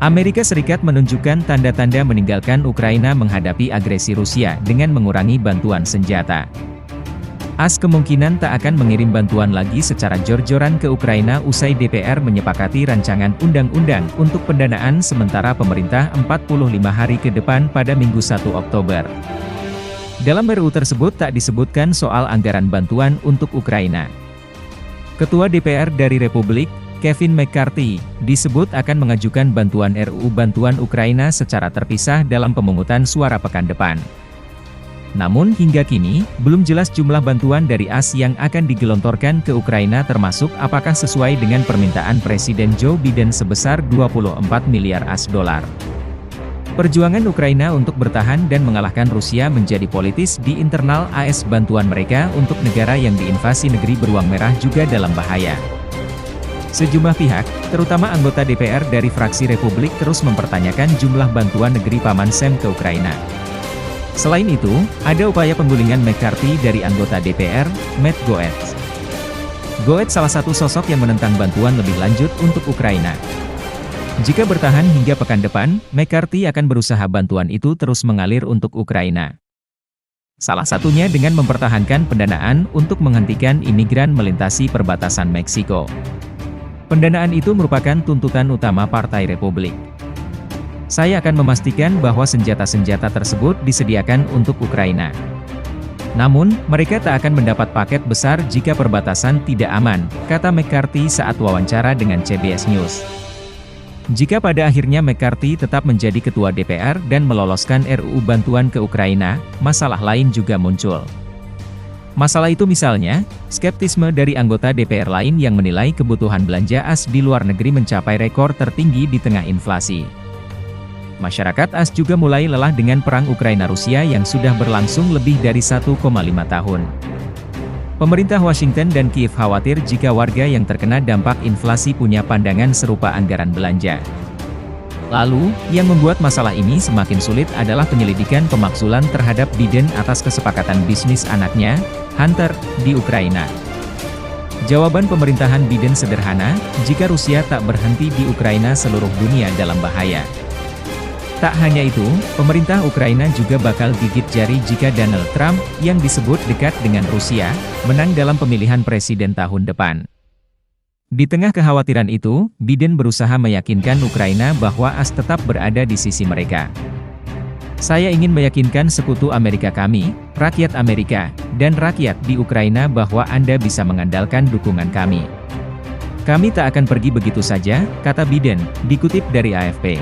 Amerika Serikat menunjukkan tanda-tanda meninggalkan Ukraina menghadapi agresi Rusia dengan mengurangi bantuan senjata. AS kemungkinan tak akan mengirim bantuan lagi secara jor-joran ke Ukraina usai DPR menyepakati rancangan undang-undang untuk pendanaan sementara pemerintah 45 hari ke depan pada Minggu 1 Oktober. Dalam RUU tersebut tak disebutkan soal anggaran bantuan untuk Ukraina. Ketua DPR dari Republik, Kevin McCarthy, disebut akan mengajukan bantuan RUU bantuan Ukraina secara terpisah dalam pemungutan suara pekan depan. Namun hingga kini, belum jelas jumlah bantuan dari AS yang akan digelontorkan ke Ukraina termasuk apakah sesuai dengan permintaan Presiden Joe Biden sebesar 24 miliar AS dolar. Perjuangan Ukraina untuk bertahan dan mengalahkan Rusia menjadi politis di internal AS. Bantuan mereka untuk negara yang diinvasi negeri beruang merah juga dalam bahaya. Sejumlah pihak, terutama anggota DPR dari fraksi Republik terus mempertanyakan jumlah bantuan negeri Paman Sam ke Ukraina. Selain itu, ada upaya penggulingan McCarthy dari anggota DPR, Matt Gaetz. Gaetz salah satu sosok yang menentang bantuan lebih lanjut untuk Ukraina. Jika bertahan hingga pekan depan, McCarthy akan berusaha bantuan itu terus mengalir untuk Ukraina. Salah satunya dengan mempertahankan pendanaan untuk menghentikan imigran melintasi perbatasan Meksiko. Pendanaan itu merupakan tuntutan utama Partai Republik. Saya akan memastikan bahwa senjata-senjata tersebut disediakan untuk Ukraina. Namun, mereka tak akan mendapat paket besar jika perbatasan tidak aman, kata McCarthy saat wawancara dengan CBS News. Jika pada akhirnya McCarthy tetap menjadi ketua DPR dan meloloskan RUU bantuan ke Ukraina, masalah lain juga muncul. Masalah itu misalnya, skeptisme dari anggota DPR lain yang menilai kebutuhan belanja AS di luar negeri mencapai rekor tertinggi di tengah inflasi. Masyarakat AS juga mulai lelah dengan perang Ukraina-Rusia yang sudah berlangsung lebih dari 1,5 tahun. Pemerintah Washington dan Kiev khawatir jika warga yang terkena dampak inflasi punya pandangan serupa anggaran belanja. Lalu, yang membuat masalah ini semakin sulit adalah penyelidikan pemakzulan terhadap Biden atas kesepakatan bisnis anaknya, Hunter, di Ukraina. Jawaban pemerintahan Biden sederhana, jika Rusia tak berhenti di Ukraina seluruh dunia dalam bahaya. Tak hanya itu, pemerintah Ukraina juga bakal gigit jari jika Donald Trump, yang disebut dekat dengan Rusia, menang dalam pemilihan presiden tahun depan. Di tengah kekhawatiran itu, Biden berusaha meyakinkan Ukraina bahwa AS tetap berada di sisi mereka. Saya ingin meyakinkan sekutu Amerika kami, rakyat Amerika, dan rakyat di Ukraina bahwa Anda bisa mengandalkan dukungan kami. Kami tak akan pergi begitu saja, kata Biden, dikutip dari AFP.